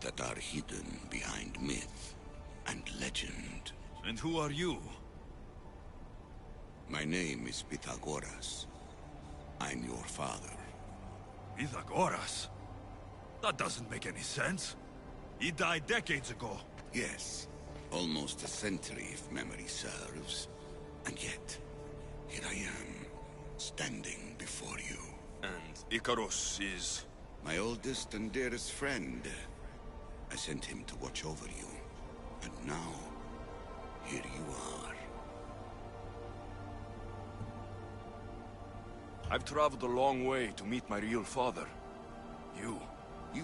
that are hidden behind myth and legend. And who are you? My name is Pythagoras. I'm your father. Pythagoras? That doesn't make any sense. He died decades ago. Yes, almost a century if memory serves. And yet, here I am, standing before you. And Icarus is... My oldest and dearest friend. I sent him to watch over you. And now, here you are. I've traveled a long way to meet my real father. You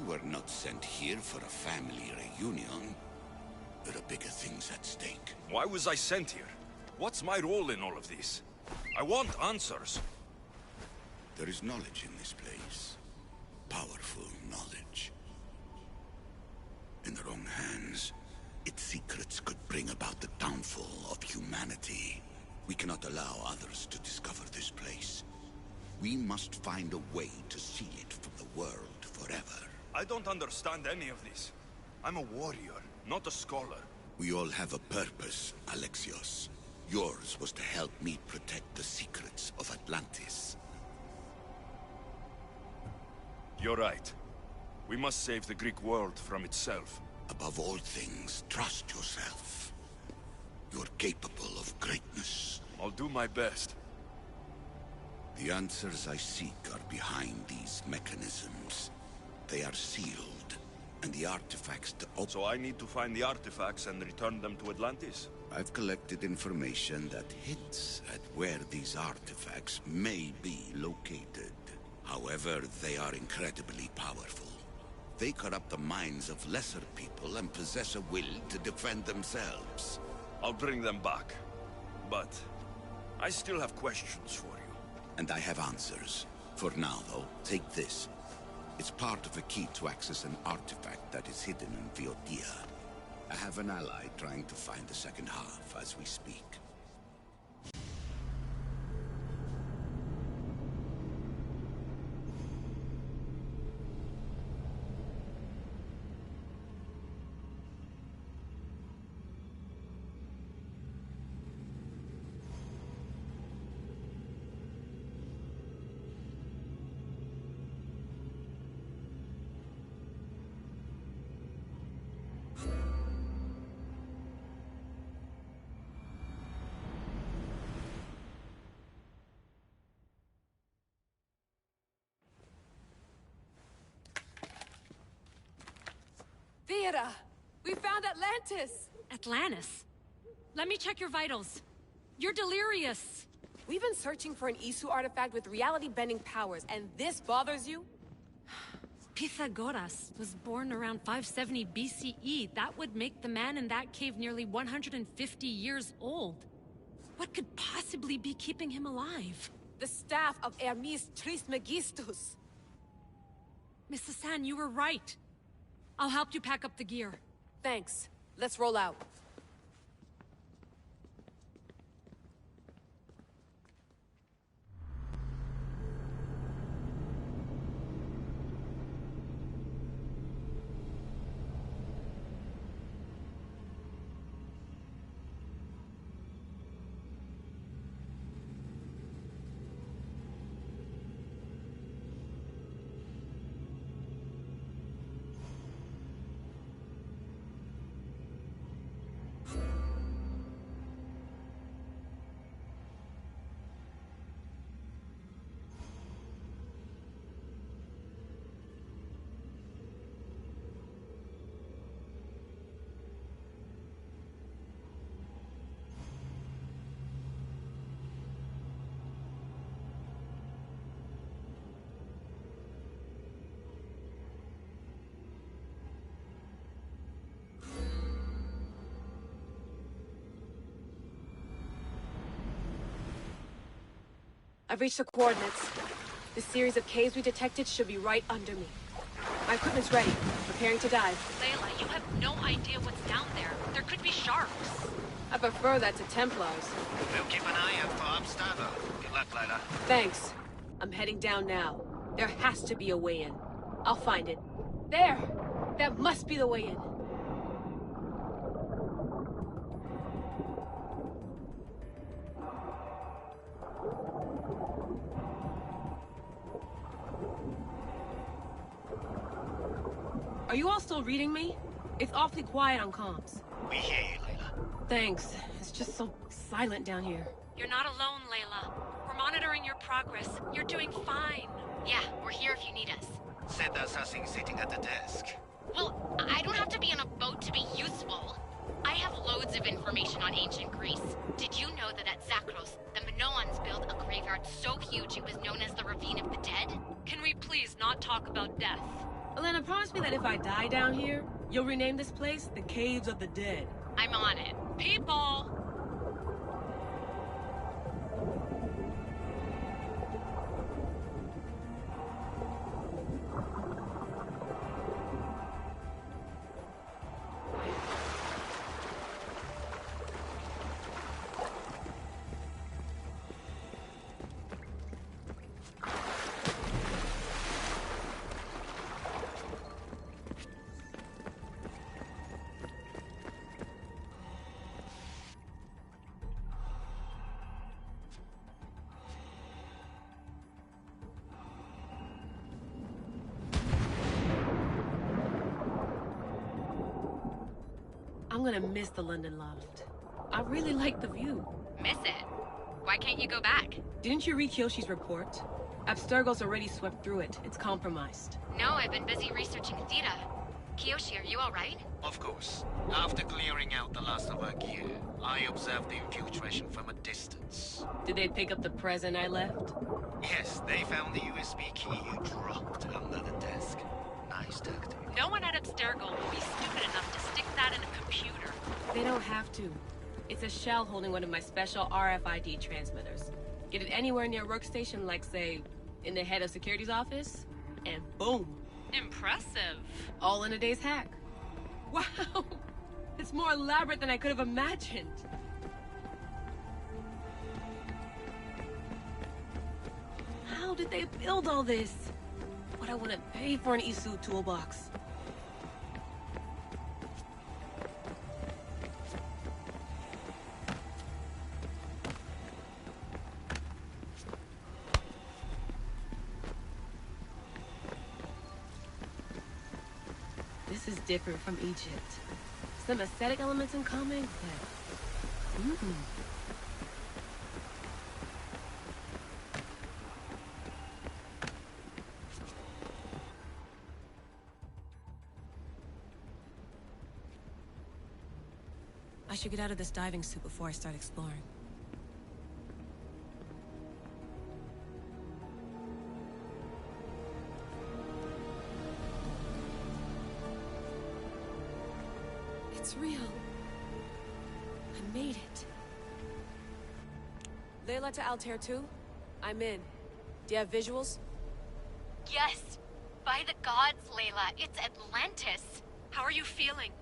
were not sent here for a family reunion. There are bigger things at stake. Why was I sent here? What's my role in all of this? I want answers. There is knowledge in this place. Powerful knowledge. In the wrong hands, its secrets could bring about the downfall of humanity. We cannot allow others to discover this place. We must find a way to seal it from the world forever. I don't understand any of this. I'm a warrior, not a scholar. We all have a purpose, Alexios. Yours was to help me protect the secrets of Atlantis. You're right. We must save the Greek world from itself. Above all things, trust yourself. You're capable of greatness. I'll do my best. The answers I seek are behind these mechanisms. They are sealed, and the artifacts to open... So I need to find the artifacts and return them to Atlantis? I've collected information that hints at where these artifacts may be located. However, they are incredibly powerful. They corrupt the minds of lesser people and possess a will to defend themselves. I'll bring them back. But I still have questions for you. And I have answers. For now, though, take this. It's part of a key to access an artifact that is hidden in Viotia. I have an ally trying to find the second half as we speak. Theata! We found Atlantis! Atlantis? Let me check your vitals. You're delirious. We've been searching for an Isu artifact with reality-bending powers, and this bothers you? Pythagoras was born around 570 BCE. That would make the man in that cave nearly 150 years old. What could possibly be keeping him alive? The staff of Hermes Trismegistus. Mrs. San, you were right. I'll help you pack up the gear. Thanks. Let's roll out. I've reached the coordinates. The series of caves we detected should be right under me. My equipment's ready. Preparing to dive. Layla, you have no idea what's down there. There could be sharks. I prefer that to Templars. We'll keep an eye out for Obstavo. Good luck, Layla. Thanks. I'm heading down now. There has to be a way in. I'll find it. There! That must be the way in. Are you all still reading me? It's awfully quiet on comms. We hear you, Layla. Thanks. It's just so silent down here. You're not alone, Layla. We're monitoring your progress. You're doing fine. Yeah, we're here if you need us. Said assassin sitting at the desk. Well, I don't have to be on a boat to be useful. I have loads of information on ancient Greece. Did you know that at Zakros, the Minoans built a graveyard so huge it was known as the Ravine of the Dead? Can we please not talk about death? Elena, promise me that if I die down here, you'll rename this place the Caves of the Dead. I'm on it. People! I'm gonna miss the London Loft. I really like the view. Miss it. Why can't you go back? Didn't you read Kyoshi's report? Abstergo's already swept through it. It's compromised. No, I've been busy researching Theta. Kiyoshi, are you alright? Of course. After clearing out the last of our gear, I observed the infiltration from a distance. Did they pick up the present I left? Yes, they found the USB key you dropped under the desk. Nice tactic. No one at Abstergo will be stupid enough to stick that in a computer. They don't have to. It's a shell holding one of my special RFID transmitters. Get it anywhere near a workstation, like, say, in the head of security's office, and boom! Impressive. All in a day's hack. Wow! It's more elaborate than I could have imagined. How did they build all this? What I wouldn't pay for an Isu toolbox. This is different from Egypt. Some aesthetic elements in common, but... I should get out of this diving suit before I start exploring. It's real. I made it. Layla to Altair 2? I'm in. Do you have visuals? Yes! By the gods, Layla, it's Atlantis! How are you feeling?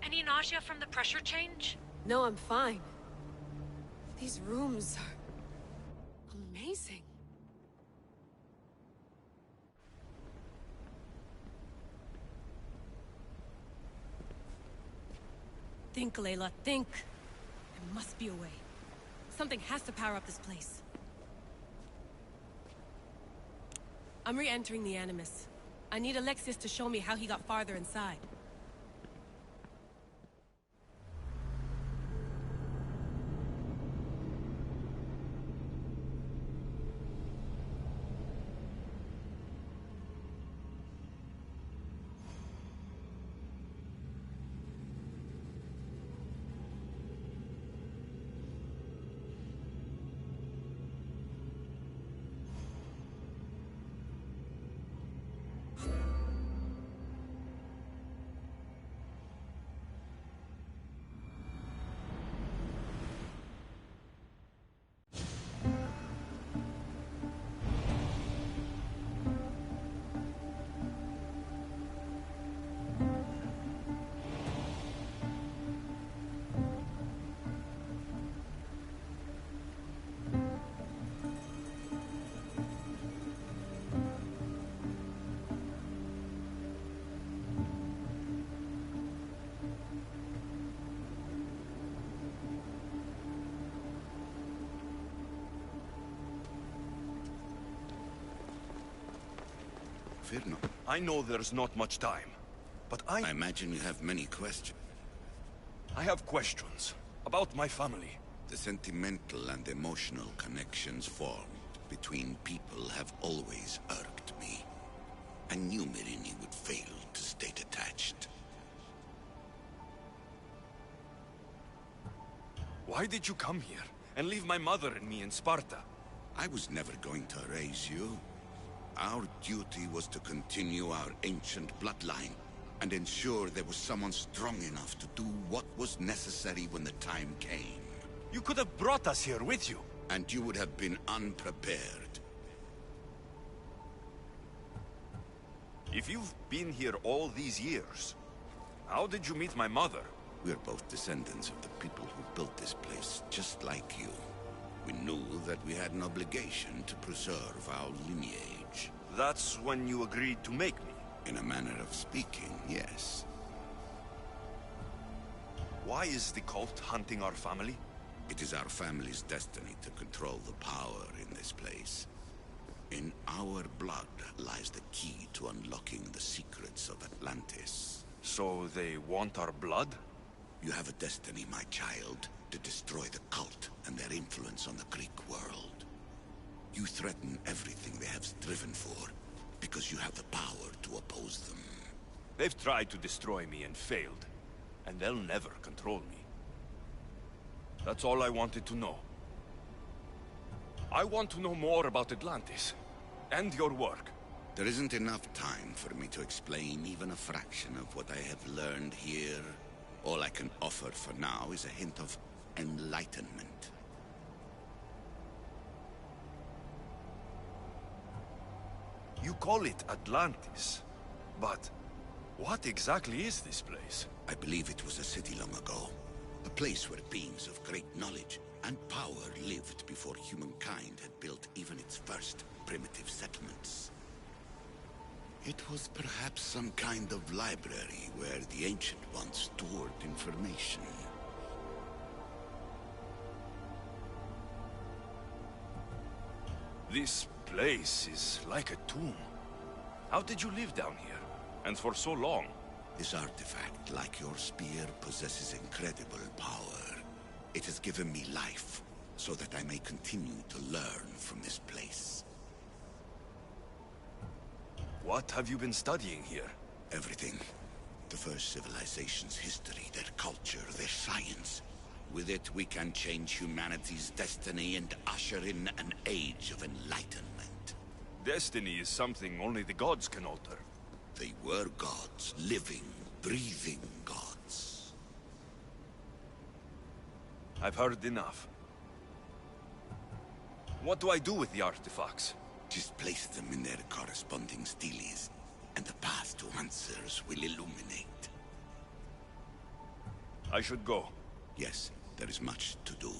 Any nausea from the pressure change? No, I'm fine. These rooms are... amazing. Think, Layla, think. There must be a way. Something has to power up this place. I'm re-entering the Animus. I need Alexius to show me how he got farther inside. Fear not. I know there's not much time, but I imagine you have many questions. I have questions about my family. The sentimental and emotional connections formed between people have always irked me. I knew Myrini would fail to stay detached. Why did you come here and leave my mother and me in Sparta? I was never going to erase you. Our duty was to continue our ancient bloodline and ensure there was someone strong enough to do what was necessary when the time came. You could have brought us here with you. And you would have been unprepared. If you've been here all these years, how did you meet my mother? We're both descendants of the people who built this place, just like you. We knew that we had an obligation to preserve our lineage. That's when you agreed to make me. In a manner of speaking, yes. Why is the cult hunting our family? It is our family's destiny to control the power in this place. In our blood lies the key to unlocking the secrets of Atlantis. So they want our blood? You have a destiny, my child, to destroy the cult and their influence on the Greek world. You threaten everything they have striven for, because you have the power to oppose them. They've tried to destroy me and failed, and they'll never control me. That's all I wanted to know. I want to know more about Atlantis, and your work. There isn't enough time for me to explain even a fraction of what I have learned here. All I can offer for now is a hint of enlightenment. You call it Atlantis, but what exactly is this place? I believe it was a city long ago. A place where beings of great knowledge and power lived before humankind had built even its first primitive settlements. It was perhaps some kind of library where the Ancient Ones stored information. This place is like a tomb. How did you live down here? And for so long? This artifact, like your spear, possesses incredible power. It has given me life, so that I may continue to learn from this place. What have you been studying here? Everything. The first civilization's history, their culture, their science. With it, we can change humanity's destiny and usher in an age of enlightenment. Destiny is something only the gods can alter. They were gods, living, breathing gods. I've heard enough. What do I do with the artifacts? Just place them in their corresponding steles, and the path to answers will illuminate. I should go. Yes, there is much to do.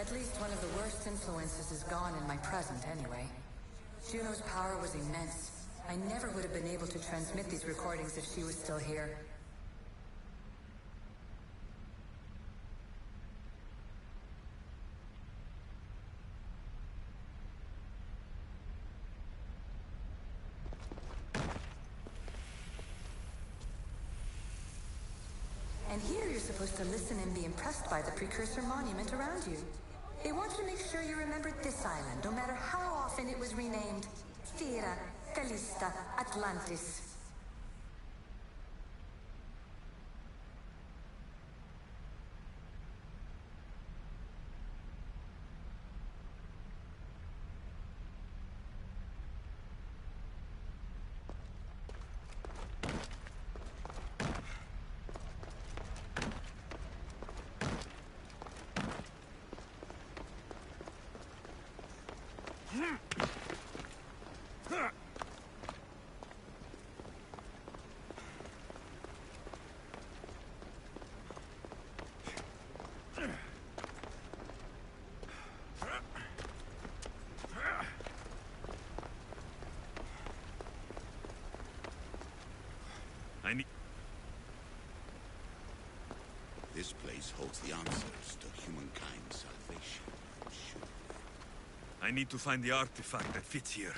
At least one of the worst influences is gone in my present, anyway. Juno's power was immense. I never would have been able to transmit these recordings if she was still here. And here you're supposed to listen and be impressed by the precursor monument around you. They wanted to make sure you remembered this island, no matter how often it was renamed. Terra, Callista, Atlantis. This place holds the answers to humankind's salvation, I'm sure. I need to find the artifact that fits here.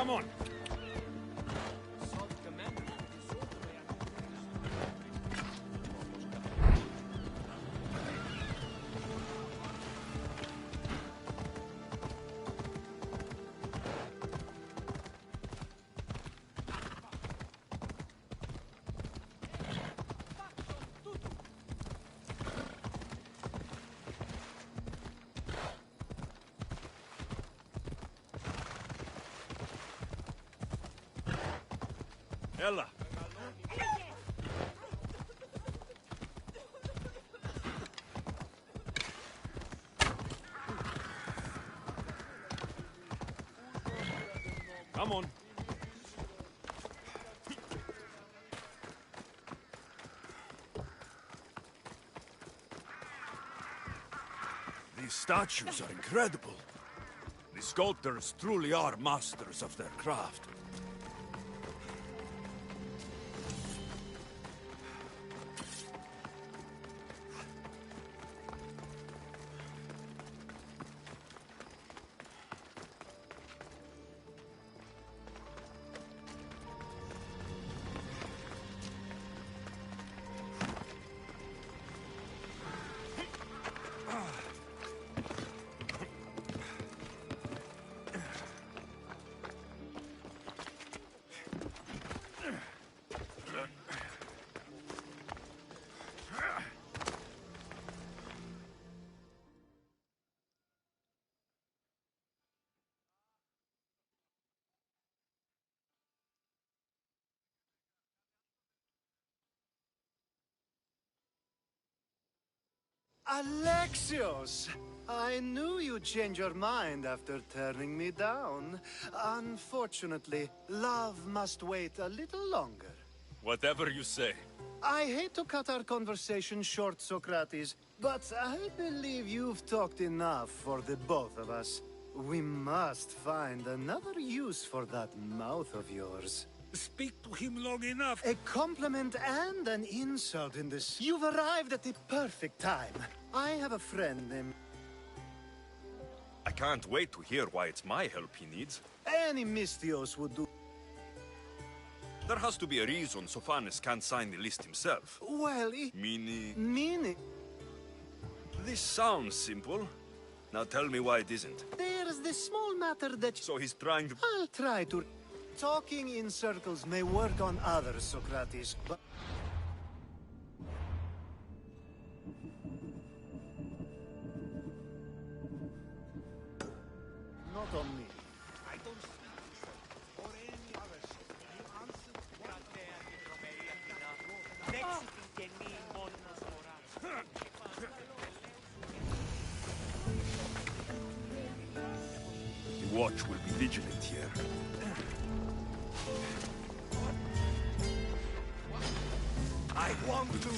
Come on! Ella! Come on. These statues are incredible. The sculptors truly are masters of their craft. Alexios! I knew you'd change your mind after turning me down. Unfortunately, love must wait a little longer. Whatever you say. I hate to cut our conversation short, Socrates, but I believe you've talked enough for the both of us. We must find another use for that mouth of yours. Speak to him long enough. A compliment and an insult in this. You've arrived at the perfect time. I have a friend named... I can't wait to hear why it's my help he needs. Any Misthios would do. There has to be a reason Sophanes can't sign the list himself. Well, Meaning... This sounds simple. Now tell me why it isn't. There's this small matter that... So he's trying to... I'll try to... Talking in circles may work on others, Socrates, but... Not on me. I don't speak or any other shit. You answered what The watch will be vigilant here. I want to...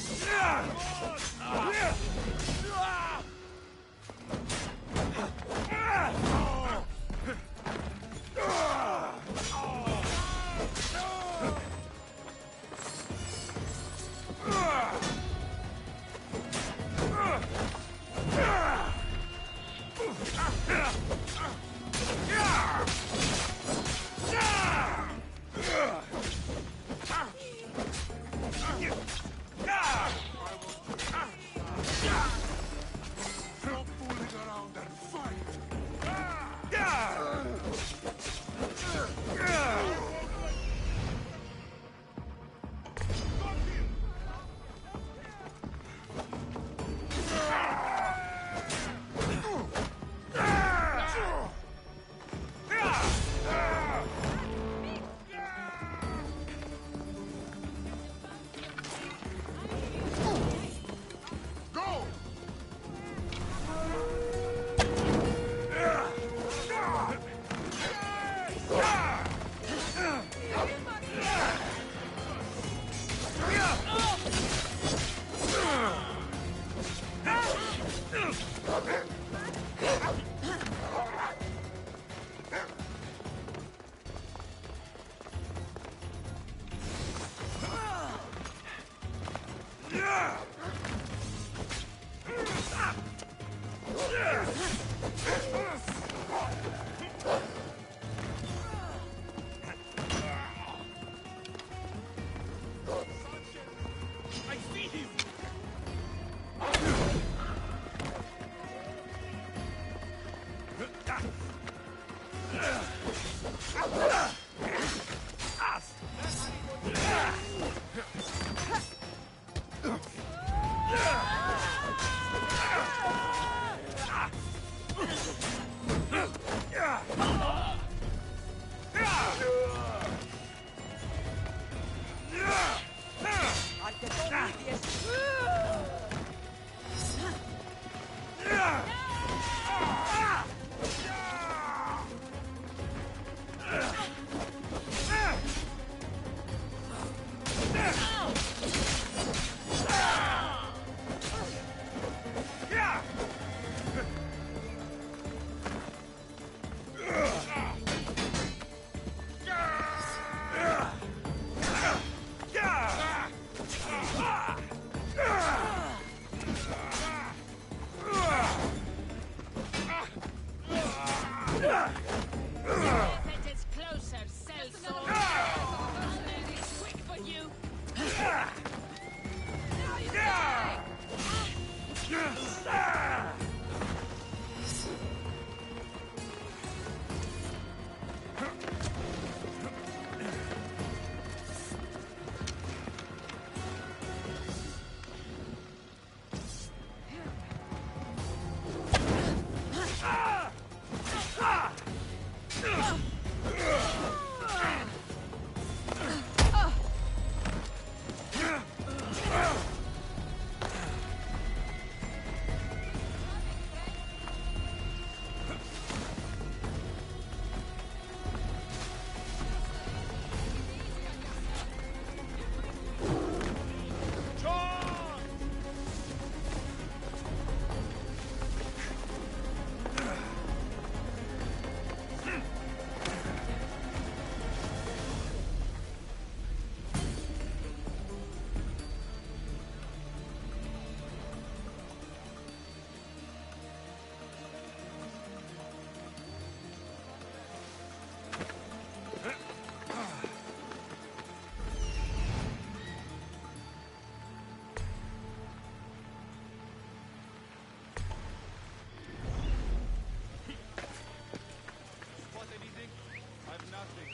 nothing.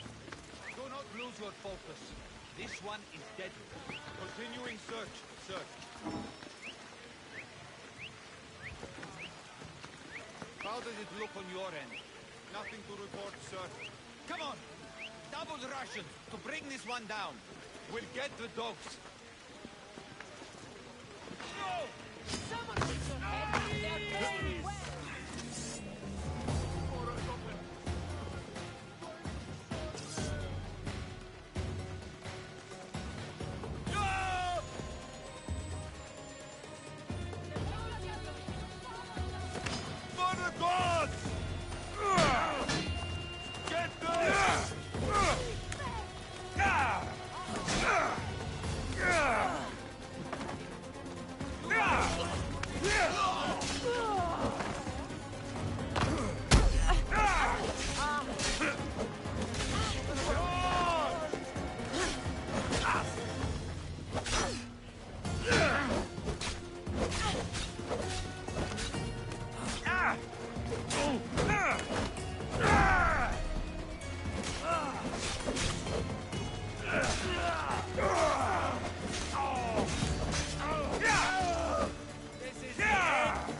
Do not lose your focus. This one is deadly. Continuing search, sir. How does it look on your end? Nothing to report, sir. Come on! Double Russian to bring this one down. We'll get the dogs. No! Someone put your head down. They're going west. For the gods! Get this!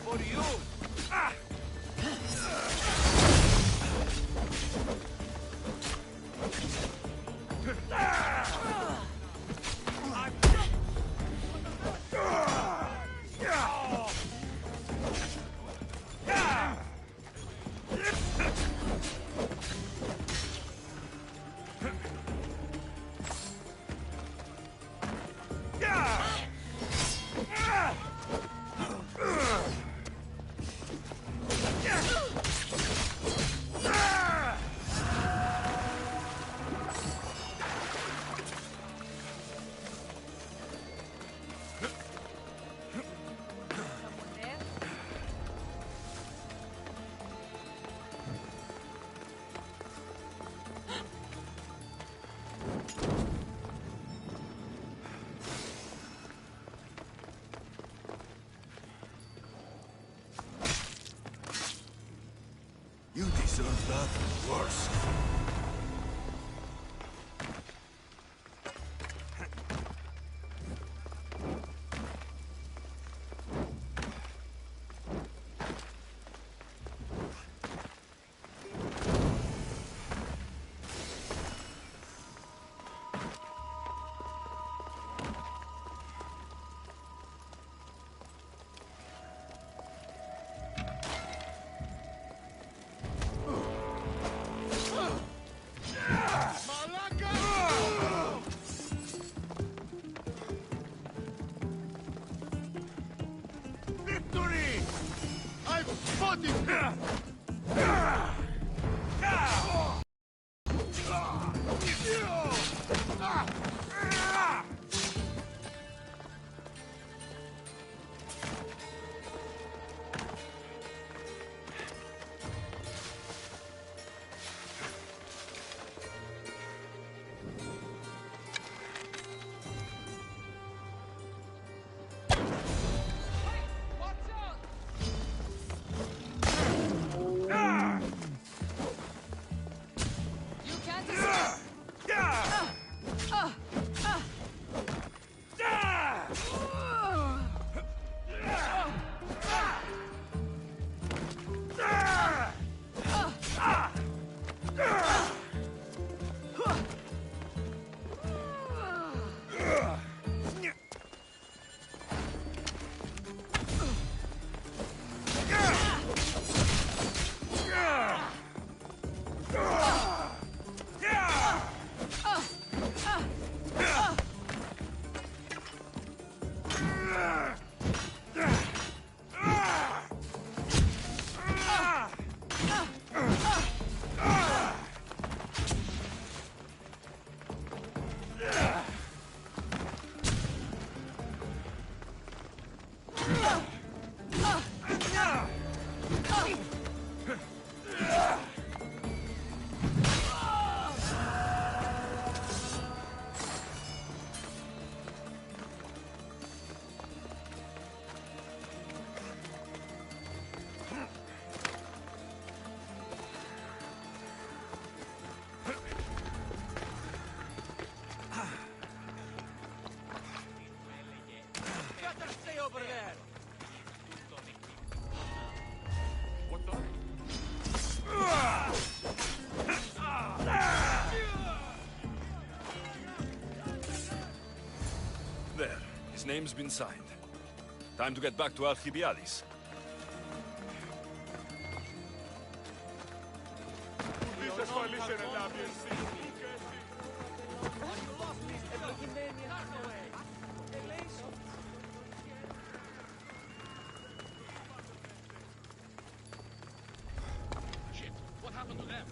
For you! You deserve that worse. Victory! I fought You can't escape. His name's been signed. Time to get back to Alcibiades. Shit, what happened to them?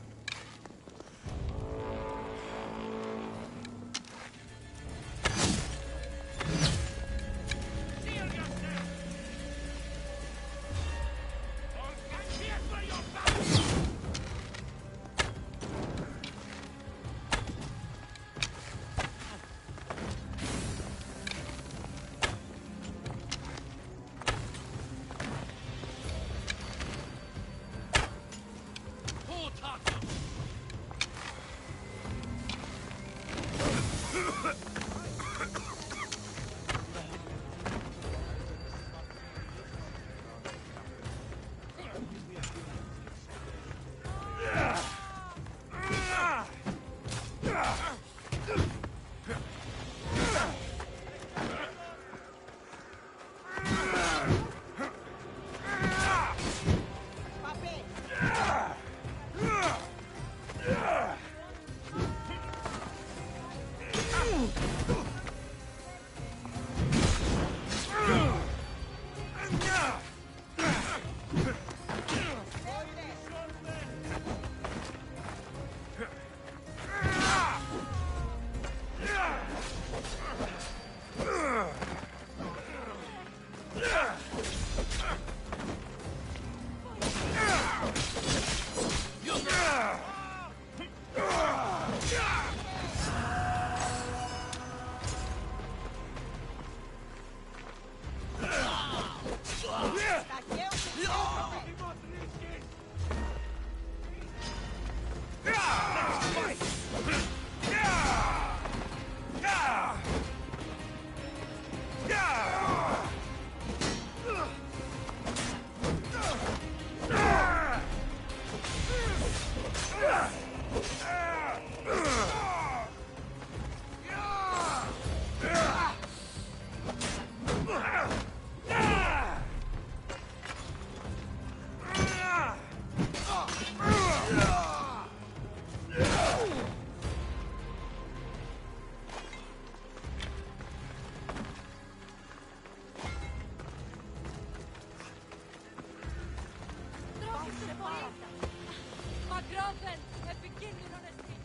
My girlfriend, επικίνδυνο να σπίτι.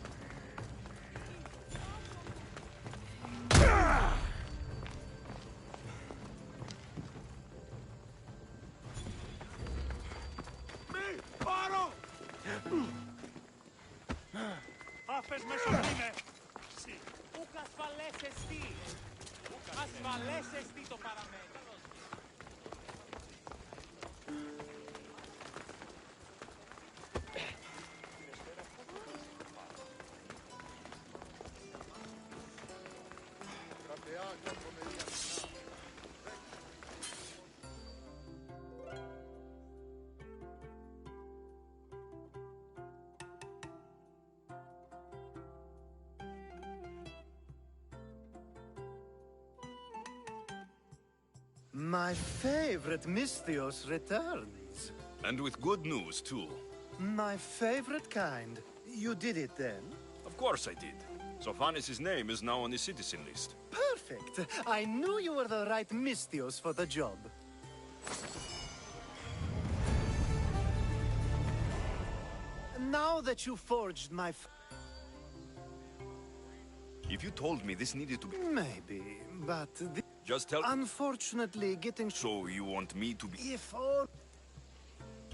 Μη πάρω! Άφες με σωθήνε! Ούκ ασφαλές εστί! Ασφαλές εστί το παραμένει! My favorite Misthios returns. And with good news, too. My favorite kind. You did it then? Of course I did. Sophanis' name is now on the citizen list. Perfect. I knew you were the right Misthios for the job. Now that you forged my... If you told me this needed to be... Maybe, but... Just tell... Unfortunately, getting... So you want me to be... If all...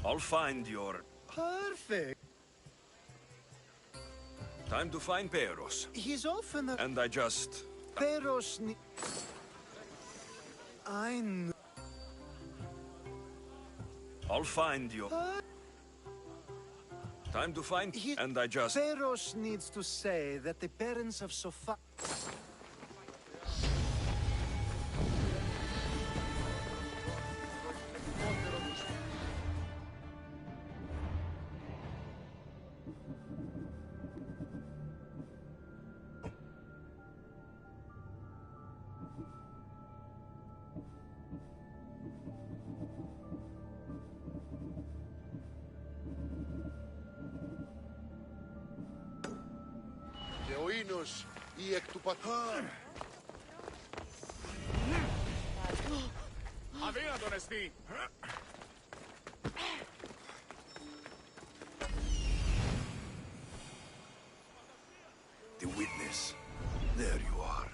I'll find your... Perfect. Time to find Peros. He's often a... And I just... Peros... I know... I'll find your... Time to find... And I just... Peros needs to say that the parents of Sofa... Ορίνος ή εκ του πατρός. Αδύνατον εστί! The witness. There you are.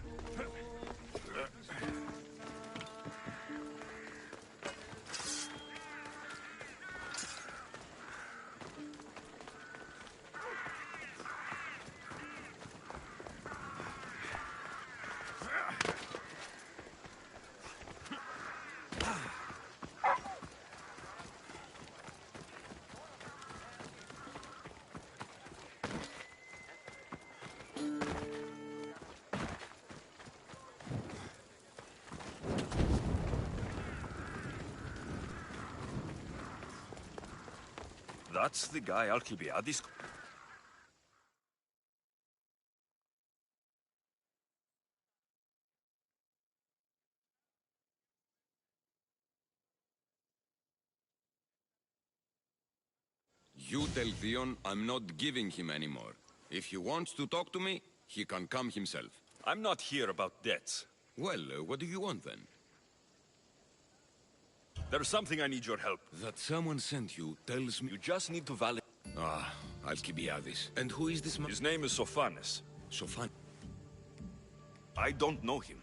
That's the guy Alcibiades... You tell Theon I'm not giving him anymore. If he wants to talk to me, he can come himself. I'm not here about debts. Well, what do you want then? There's something I need your help. That someone sent you tells me... You just need to validate... Ah, Alcibiades. And who is this man? His name is Sophanes. Sophan... I don't know him.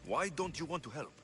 Why don't you want to help?